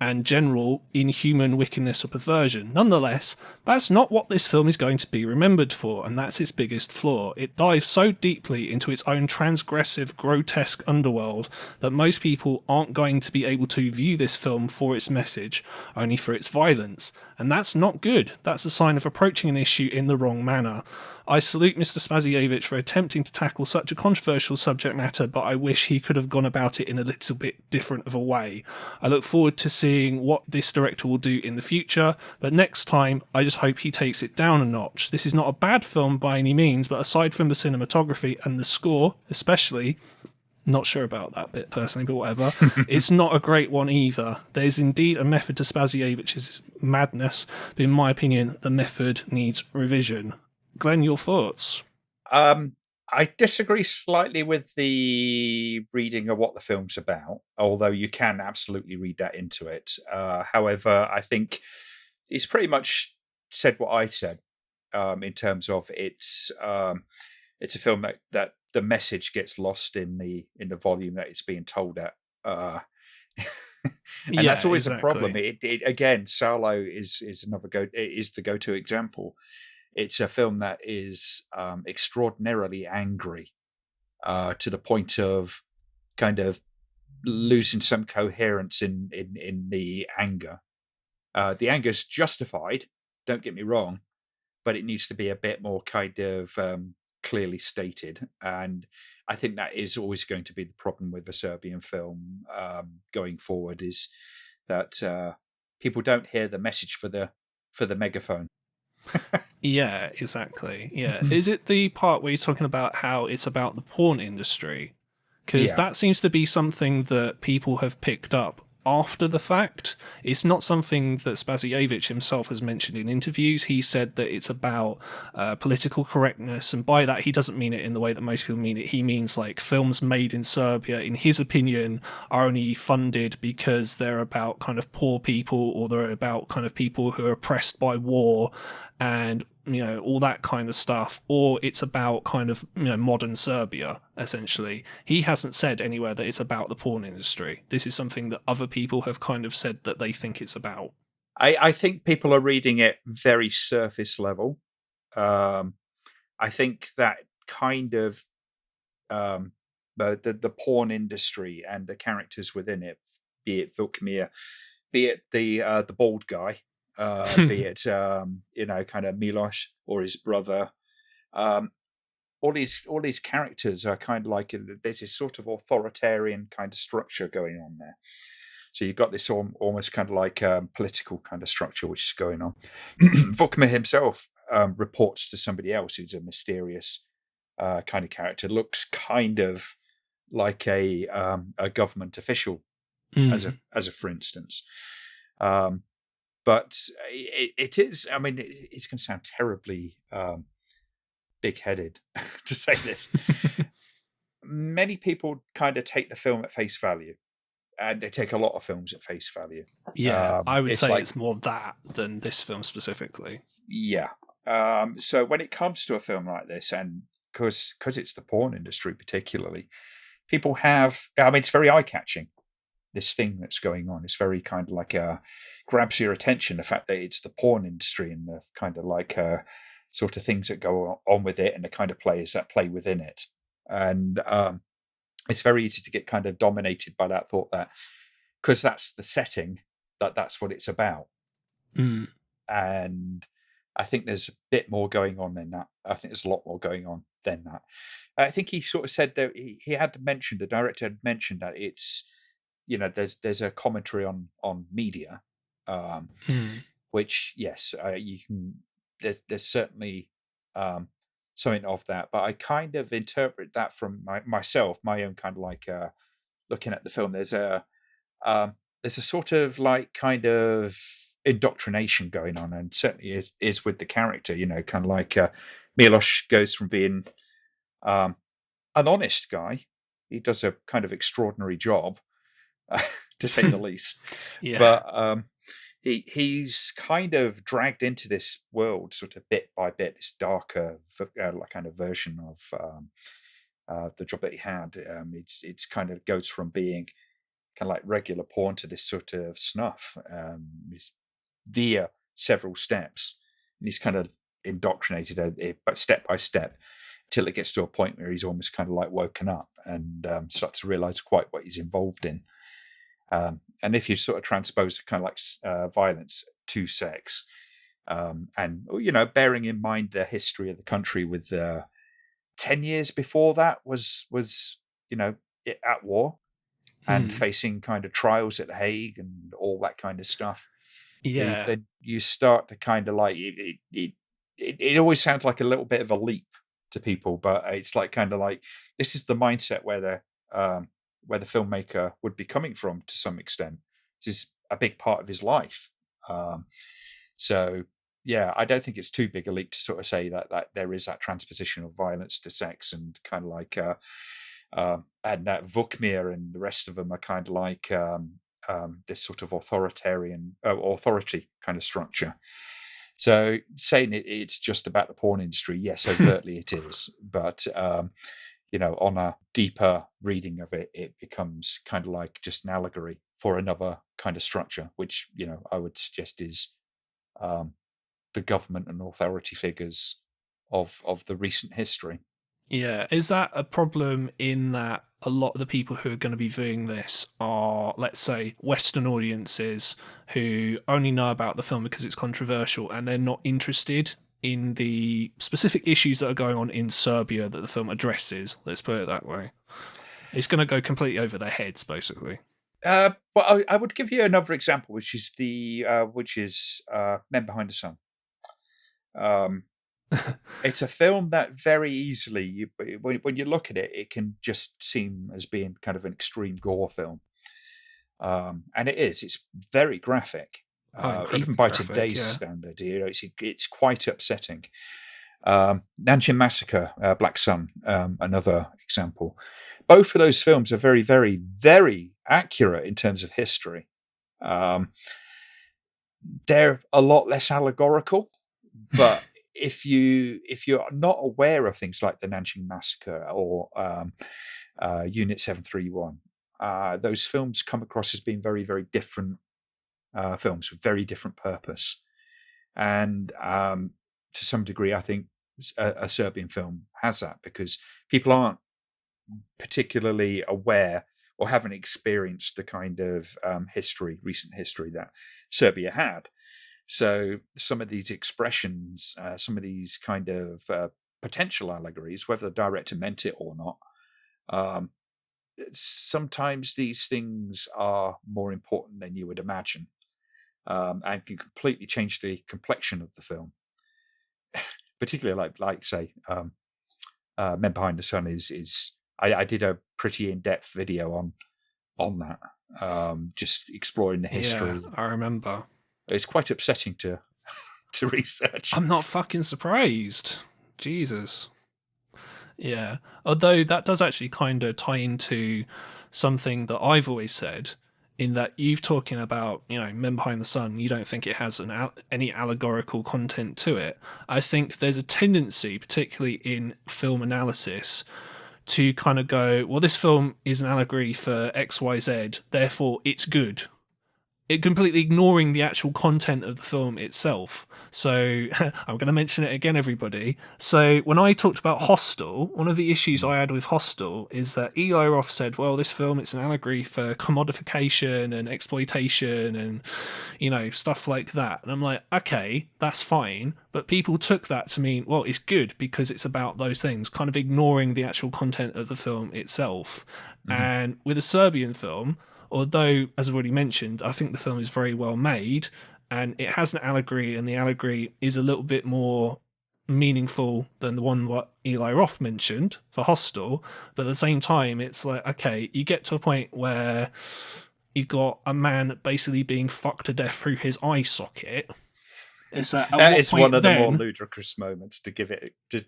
and general inhuman wickedness or perversion. Nonetheless, that's not what this film is going to be remembered for, and that's its biggest flaw. It dives so deeply into its own transgressive, grotesque underworld that most people aren't going to be able to view this film for its message, only for its violence. And that's not good. That's a sign of approaching an issue in the wrong manner. I salute Mr. Spasojevic for attempting to tackle such a controversial subject matter, but I wish he could have gone about it in a little bit different of a way. I look forward to seeing what this director will do in the future, but next time, I just hope he takes it down a notch. This is not a bad film by any means, but aside from the cinematography and the score, especially, not sure about that bit personally, but whatever. It's not a great one either. There's indeed a method to Spasievic's madness, but in my opinion, the method needs revision. Glenn, your thoughts? I disagree slightly with the reading of what the film's about, although you can absolutely read that into it. However, I think it's pretty much said what I said in terms of it's a film that the message gets lost in the volume that it's being told at. And that's always a problem. It again, Salo is the go-to example. It's a film that is extraordinarily angry to the point of kind of losing some coherence in the anger. The anger is justified, don't get me wrong, but it needs to be a bit more kind of clearly stated. And I think that is always going to be the problem with a Serbian film going forward, is that people don't hear the message for the megaphone. Yeah, exactly. Yeah. Is it the part where he's talking about how it's about the porn industry? Because that seems to be something that people have picked up after the fact. It's not something that Spasojevic himself has mentioned in interviews. He said that it's about political correctness, and by that he doesn't mean it in the way that most people mean it. He means like films made in Serbia, in his opinion, are only funded because they're about kind of poor people, or they're about kind of people who are oppressed by war and all that kind of stuff, or it's about kind of modern Serbia, essentially. He hasn't said anywhere that it's about the porn industry. This is something that other people have kind of said that they think it's about. I think people are reading it very surface level. I think that kind of the porn industry and the characters within it, be it Vilkmir, be it the bald guy, be it kind of Miloš or his brother, all these characters are kind of like there's this sort of authoritarian kind of structure going on there. So you've got this almost kind of like political kind of structure which is going on. Vilkmir himself reports to somebody else who's a mysterious kind of character, looks kind of like a government official, as a for instance. But it is, I mean, it's going to sound terribly big-headed to say this. Many people kind of take the film at face value, and they take a lot of films at face value. Yeah, I would say it's more that than this film specifically. Yeah. So when it comes to a film like this, and because it's the porn industry particularly, people have, I mean, it's very eye-catching, this thing that's going on. It's very kind of like grabs your attention, the fact that it's the porn industry and the kind of like sort of things that go on with it and the kind of players that play within it. And it's very easy to get kind of dominated by that thought that because that's the setting, that's what it's about. And I think there's a bit more going on than that. I think there's a lot more going on than that. I think he sort of said that he had mentioned, the director had mentioned that it's, there's a commentary on media, which, yes, you can, there's certainly something of that, but I kind of interpret that from myself, my own kind of like looking at the film. There's a sort of like kind of indoctrination going on, and certainly is with the character, kind of like Milos goes from being an honest guy. He does a kind of extraordinary job, to say the least. Yeah. But he's kind of dragged into this world sort of bit by bit, this darker kind of version of the job that he had. It's kind of goes from being kind of like regular porn to this sort of snuff via several steps. And he's kind of indoctrinated but step by step till it gets to a point where he's almost kind of like woken up and starts to realize quite what he's involved in. And if you sort of transpose kind of like violence to sex, and bearing in mind the history of the country with 10 years before that was at war and facing kind of trials at The Hague and all that kind of stuff. Yeah. Then you start to kind of like it always sounds like a little bit of a leap to people, but it's like kind of like this is the mindset where the filmmaker would be coming from to some extent. This is a big part of his life. So yeah, I don't think it's too big a leap to sort of say that there is that transposition of violence to sex, and kind of like and that Vukmir and the rest of them are kind of like this sort of authoritarian authority kind of structure. So saying it's just about the porn industry, yes, overtly it is, but on a deeper reading of it, it becomes kind of like just an allegory for another kind of structure, which I would suggest is the government and authority figures of the recent history. Yeah. Is that a problem in that a lot of the people who are going to be viewing this are, let's say, Western audiences who only know about the film because it's controversial and they're not interested in the specific issues that are going on in Serbia that the film addresses? Let's put it that way. It's going to go completely over their heads, basically. But I would give you another example, which is Men Behind the Sun. It's a film that very easily, when you look at it, it can just seem as being kind of an extreme gore film. And it is. It's very graphic. Even by today's standard, it's quite upsetting. Nanjing Massacre, Black Sun, another example. Both of those films are very, very, very accurate in terms of history. They're a lot less allegorical, but if you're not aware of things like the Nanjing Massacre or Unit 731, those films come across as being very, very different films with very different purpose. And to some degree, I think a Serbian film has that, because people aren't particularly aware or haven't experienced the kind of recent history that Serbia had. So some of these expressions, some of these kind of potential allegories, whether the director meant it or not, sometimes these things are more important than you would imagine, and can completely change the complexion of the film. Particularly like say, Men Behind the Sun is I did a pretty in-depth video on that, just exploring the history. Yeah, I remember. It's quite upsetting to research. I'm not fucking surprised. Jesus. Yeah. Although that does actually kind of tie into something that I've always said, in that you've talking about, Men Behind the Sun, you don't think it has any allegorical content to it. I think there's a tendency, particularly in film analysis, to kind of go, well, this film is an allegory for XYZ, therefore it's good. It completely ignoring the actual content of the film itself. So I'm going to mention it again, everybody. So when I talked about Hostel, one of the issues I had with Hostel is that Eli Roth said, well, this film, it's an allegory for commodification and exploitation and, stuff like that. And I'm like, okay, that's fine. But people took that to mean, well, it's good because it's about those things, kind of ignoring the actual content of the film itself. Mm-hmm. And with a Serbian film, although, as I've already mentioned, I think the film is very well made and it has an allegory, and the allegory is a little bit more meaningful than the one what Eli Roth mentioned for Hostel. But at the same time, it's like, okay, you get to a point where you got a man basically being fucked to death through his eye socket. It's at That what is point one of the more then? ludicrous moments. To give it to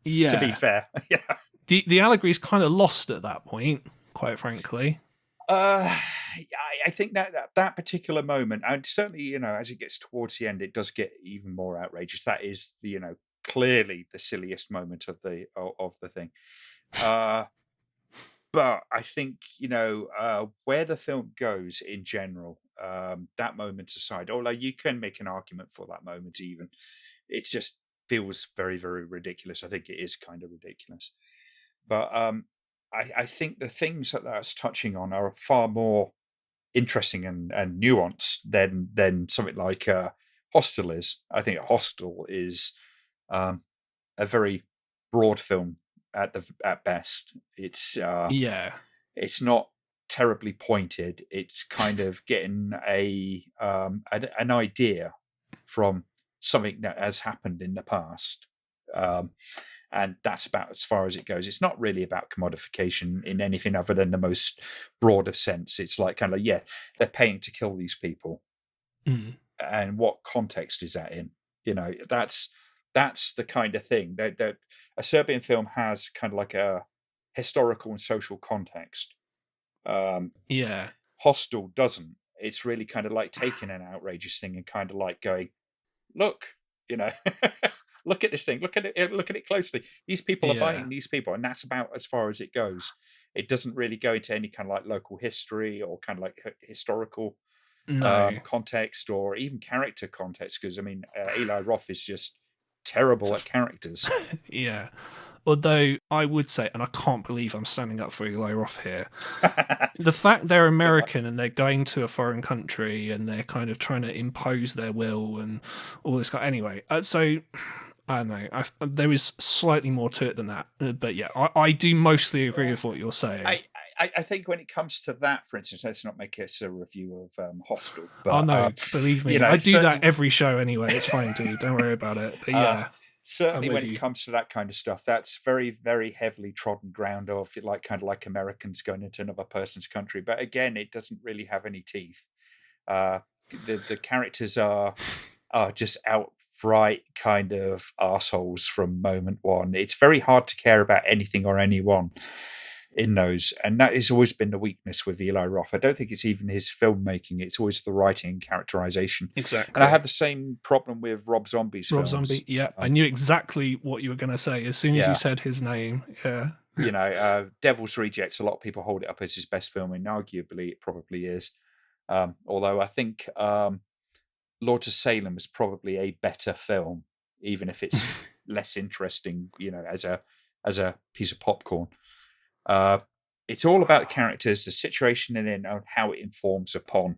Yeah, be fair, yeah. the allegory is kind of lost at that point, quite frankly. I think that particular moment, and certainly, as it gets towards the end, it does get even more outrageous. That is clearly the silliest moment of the thing. But I think where the film goes in general, that moment aside, although you can make an argument for that moment, even it just feels very, very ridiculous. I think it is kind of ridiculous, but I think the things that that's touching on are far more interesting and nuanced than something like Hostel is. I think Hostel is a very broad film at best. Yeah, It's not terribly pointed. It's kind of getting an idea from something that has happened in the past. And that's about as far as it goes. It's not really about commodification in anything other than the most broader sense. It's like kind of, yeah, they're paying to kill these people. mm. And what context is that in? That's the kind of thing that a Serbian film has, kind of like a historical and social context. Yeah, Hostel doesn't. It's really kind of like taking an outrageous thing and kind of like going, look, look at this thing, look at it closely. These people are biting these people, and that's about as far as it goes. It doesn't really go into any kind of like local history or kind of like historical no. context or even character context, because I mean Eli Roth is just terrible at characters. Yeah. Although I would say, and I can't believe I'm standing up for Eli Roth here, the fact they're American and they're going to a foreign country and they're kind of trying to impose their will and all this kind. Anyway, so I don't know. There is slightly more to it than that, but yeah, I do mostly agree with what you're saying. I think when it comes to that, for instance, let's not make this a review of Hostel. But, oh no, believe me, I do that every show anyway. It's fine, dude. Don't worry about it. But yeah. Certainly when it comes to that kind of stuff, that's very, very heavily trodden ground of like kind of like Americans going into another person's country. But again, it doesn't really have any teeth. The characters are just outright kind of arseholes from moment one. It's very hard to care about anything or anyone in those, and that has always been the weakness with Eli Roth. I don't think it's even his filmmaking; it's always the writing and characterization. Exactly. And I have the same problem with Rob Zombie's films. Zombie, yeah. I knew exactly what you were going to say as soon as you said his name. Yeah. Devil's Rejects, a lot of people hold it up as his best film, and arguably it probably is. Although I think Lords of Salem is probably a better film, even if it's less interesting, as a piece of popcorn. It's all about the characters, the situation in it, and how it informs upon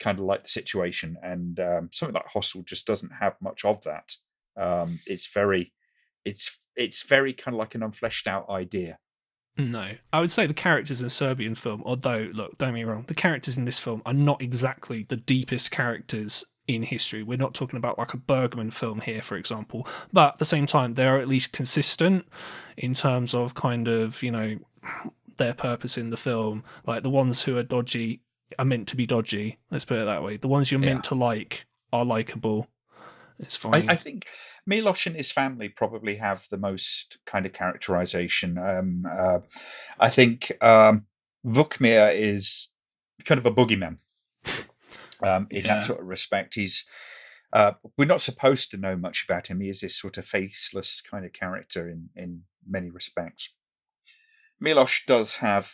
kind of like the situation. And something like Hostel just doesn't have much of that. It's very kind of like an unfleshed out idea. No, I would say the characters in Serbian film, although, look, don't get me wrong, the characters in this film are not exactly the deepest characters in history. We're not talking about like a Bergman film here, for example, but at the same time, they are at least consistent in terms of kind of, their purpose in the film. Like the ones who are dodgy are meant to be dodgy, let's put it that way. The ones you're meant to like are likable. It's fine. I think Milos and his family probably have the most kind of characterization. I think Vukmir is kind of a boogeyman in that sort of respect. He's we're not supposed to know much about him. He is this sort of faceless kind of character in many respects. Milos does have,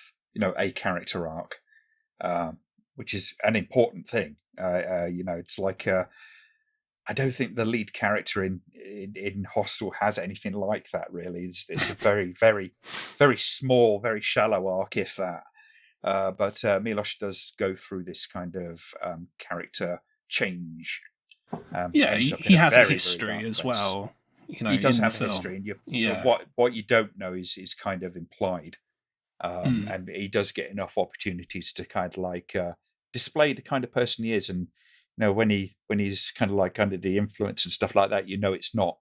a character arc, which is an important thing. It's like I don't think the lead character in Hostel has anything like that. Really, it's a very, very, very small, very shallow arc, if that. But Milos does go through this kind of character change. He has a history as well. He does have a history, and what you don't know is kind of implied. And he does get enough opportunities to kind of like display the kind of person he is, and when he's kind of like under the influence and stuff like that, it's not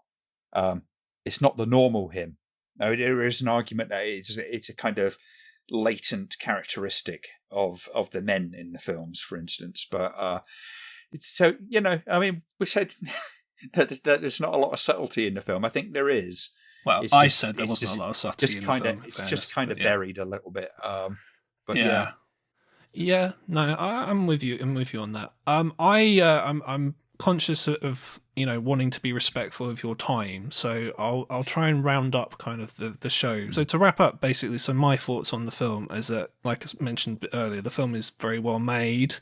the normal him. Now, there is an argument that it's a kind of latent characteristic of the men in the films, for instance. But it's so I mean, we said there's not a lot of subtlety in the film. I think there is. Well, I said there wasn't a lot of subtlety in the film. It's just kind of buried a little bit. But yeah. Yeah, no, I'm with you. I'm with you on that. I'm conscious of wanting to be respectful of your time, so I'll try and round up kind of the show. So to wrap up, basically, so my thoughts on the film is that, like I mentioned earlier, the film is very well made.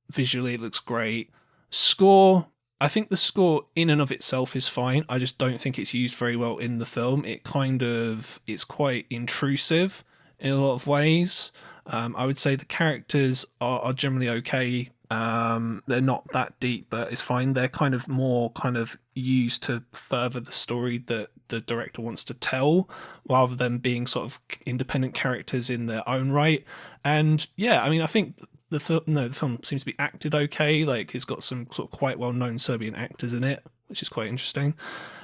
Visually, it looks great. Score. I think the score in and of itself is fine. I just don't think it's used very well in the film. It's quite intrusive in a lot of ways. I would say the characters are generally okay. They're not that deep, but it's fine. They're kind of more kind of used to further the story that the director wants to tell, rather than being sort of independent characters in their own right. And yeah, I mean, I think the film seems to be acted okay. Like, it's got some sort of quite well-known Serbian actors in it, which is quite interesting.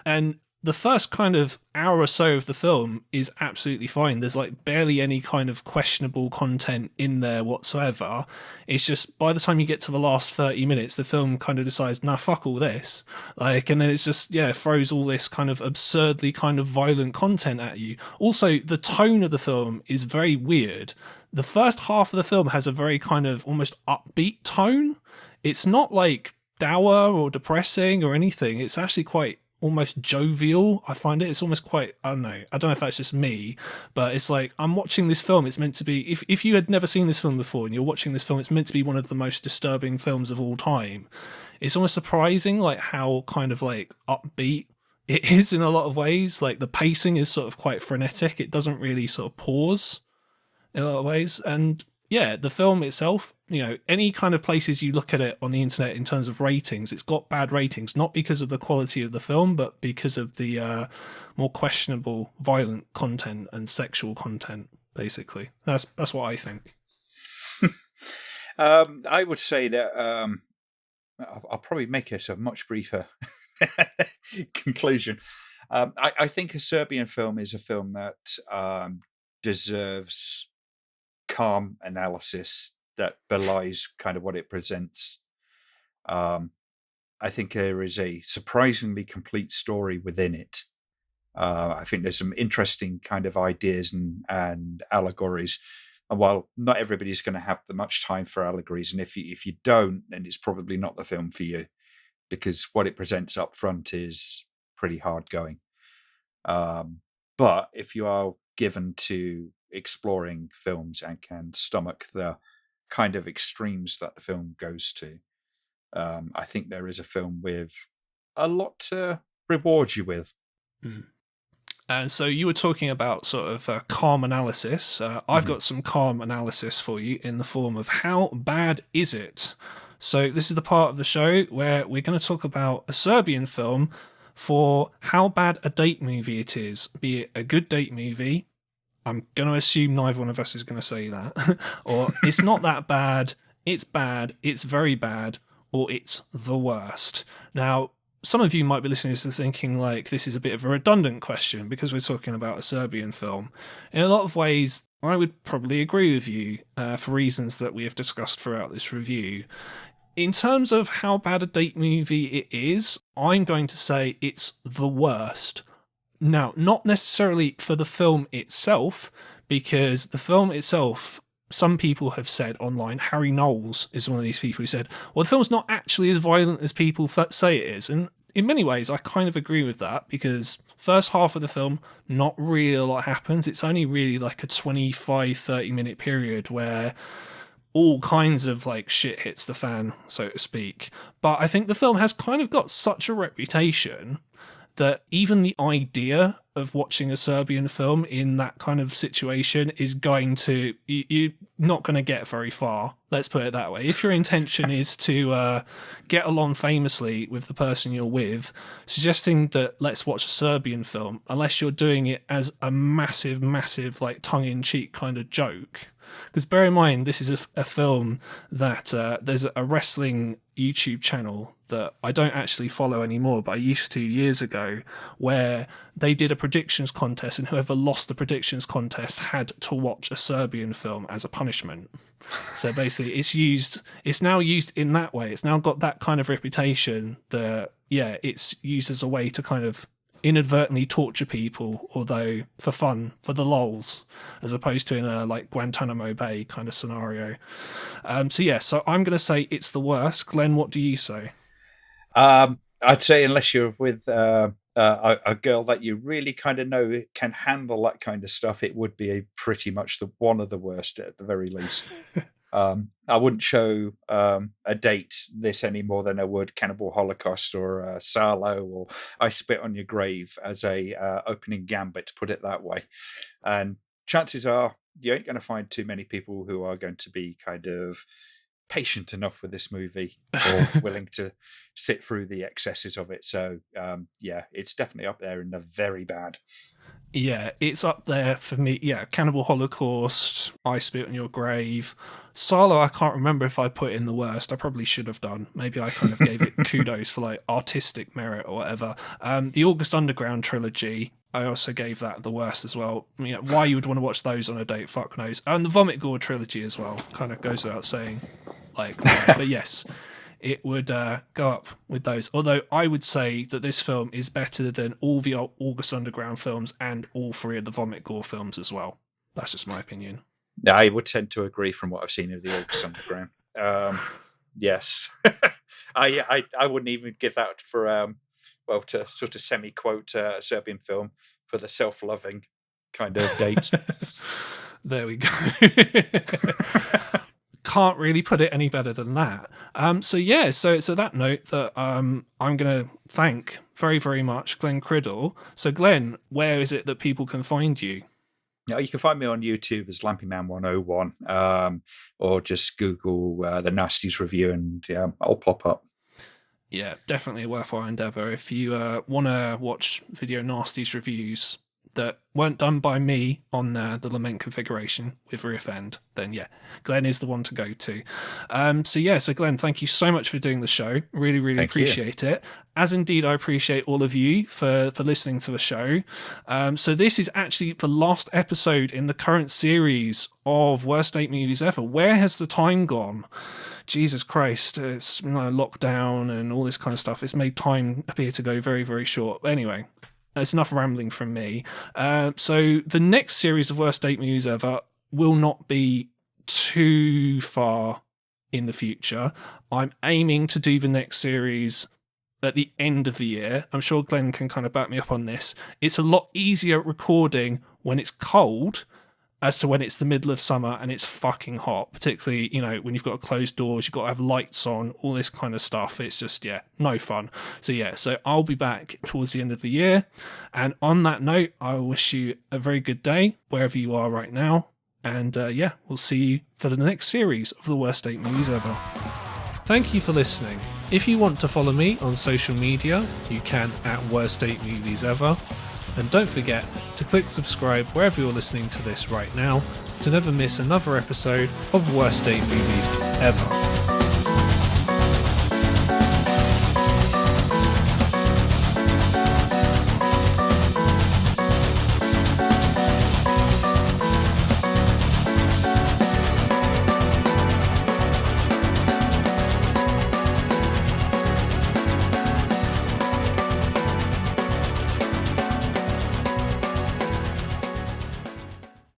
And the first kind of hour or so of the film is absolutely fine. There's like barely any kind of questionable content in there whatsoever. It's just by the time you get to the last 30 minutes, the film kind of decides, nah, fuck all this. Like, and then it's just, throws all this kind of absurdly kind of violent content at you. Also, the tone of the film is very weird. The first half of the film has a very kind of almost upbeat tone. It's not like dour or depressing or anything. It's actually quite almost jovial. I find it's almost quite, I don't know if that's just me, but it's like, I'm watching this film, it's meant to be, if you had never seen this film before and you're watching this film, it's meant to be one of the most disturbing films of all time. It's almost surprising like how kind of like upbeat it is in a lot of ways. Like, the pacing is sort of quite frenetic. It doesn't really sort of pause in a lot of ways. And yeah, the film itself, any kind of places you look at it on the internet in terms of ratings, it's got bad ratings, not because of the quality of the film, but because of the more questionable violent content and sexual content, basically. That's what I think. I would say that I'll probably make it a much briefer conclusion. I think A Serbian Film is a film that deserves calm analysis that belies kind of what it presents. I think there is a surprisingly complete story within it. I think there's some interesting kind of ideas and allegories. And while not everybody's going to have much time for allegories, and if you don't, then it's probably not the film for you, because what it presents up front is pretty hard going. But if you are given to exploring films and can stomach the kind of extremes that the film goes to, I think there is a film with a lot to reward you with. And so you were talking about sort of calm analysis. I've got some calm analysis for you in the form of how bad is it? So this is the part of the show where we're going to talk about a Serbian film for how bad a date movie it is, be it a good date movie. I'm going to assume neither one of us is going to say that. Or it's not that bad, it's very bad, or it's the worst. Now, some of you might be listening to this thinking like this is a bit of a redundant question because we're talking about a Serbian film. In a lot of ways, I would probably agree with you for reasons that we have discussed throughout this review. In terms of how bad a date movie it is, I'm going to say it's the worst. Now, not necessarily for the film itself, because the film itself, some people have said online, Harry Knowles is one of these people who said, well, the film's not actually as violent as people say it is. And in many ways, I kind of agree with that, because first half of the film, not really a lot happens. It's only really like a 25-30 minute period where all kinds of like shit hits the fan, so to speak. But I think the film has kind of got such a reputation that even the idea of watching a Serbian film in that kind of situation is going to, you're not going to get very far. Let's put it that way. If your intention is to get along famously with the person you're with, suggesting that let's watch a Serbian film, unless you're doing it as a massive, like tongue-in-cheek kind of joke. Because bear in mind, this is a film that there's a wrestling YouTube channel that I don't actually follow anymore, but I used to years ago, where they did a predictions contest, and whoever lost the predictions contest had to watch a Serbian film as a punishment. So basically it's now used in that way. It's now got that kind of reputation that, yeah, it's used as a way to kind of inadvertently torture people, although for fun, for the lols, as opposed to in a like Guantanamo Bay kind of scenario. So I'm going to say it's the worst. Glenn, what do you say? I'd say unless you're with a girl that you really kind of know can handle that kind of stuff, it would be pretty much one of the worst at the very least. I wouldn't show a date this any more than I would Cannibal Holocaust or Salo or I Spit on Your Grave as a opening gambit, to put it that way. And chances are you ain't going to find too many people who are going to be kind of patient enough with this movie or willing to sit through the excesses of it. So it's definitely up there in the very bad. Yeah, it's up there for me. Yeah, Cannibal Holocaust, I Spit on Your Grave. Salo, I can't remember if I put in the worst. I probably should have done. Maybe I kind of gave it kudos for like artistic merit or whatever. The August Underground trilogy, I also gave that the worst as well. You know, why you would want to watch those on a date, fuck knows. And the Vomit Gore trilogy as well, kind of goes without saying. But yes, it would go up with those. Although I would say that this film is better than all the August Underground films and all three of the Vomit Gore films as well. That's just my opinion. I would tend to agree from what I've seen of the August Underground. Yes. I wouldn't even give that for, to sort of semi-quote a Serbian film for the self-loving kind of date. There we go. Can't really put it any better than that. So that note that I'm going to thank very, very much Glenn Criddle. So where is it that people can find you? Now, you can find me on YouTube as lampyman101, or just Google the Nasties review and I'll pop up. Yeah, definitely a worthwhile endeavour. If you want to watch Video Nasties reviews that weren't done by me on the lament configuration with Rear End, then yeah, Glenn is the one to go to. So Glenn, thank you so much for doing the show. Really, really appreciate it. As indeed I appreciate all of you for listening to the show. So this is actually the last episode in the current series of Worst Date Movies Ever. Where has the time gone? Jesus Christ, it's lockdown and all this kind of stuff. It's made time appear to go very, very short. But anyway, that's enough rambling from me. So the next series of Worst Date Movies Ever will not be too far in the future. I'm aiming to do the next series at the end of the year. I'm sure Glenn can kind of back me up on this. It's a lot easier recording when it's cold as to when it's the middle of summer and it's fucking hot, particularly, when you've got closed doors, you've got to have lights on, all this kind of stuff. It's just, no fun. So I'll be back towards the end of the year. And on that note, I wish you a very good day, wherever you are right now. And we'll see you for the next series of the Worst Date Movies Ever. Thank you for listening. If you want to follow me on social media, you can at Worst Date Movies Ever. And don't forget to click subscribe wherever you're listening to this right now to never miss another episode of Worst Date Movies Ever.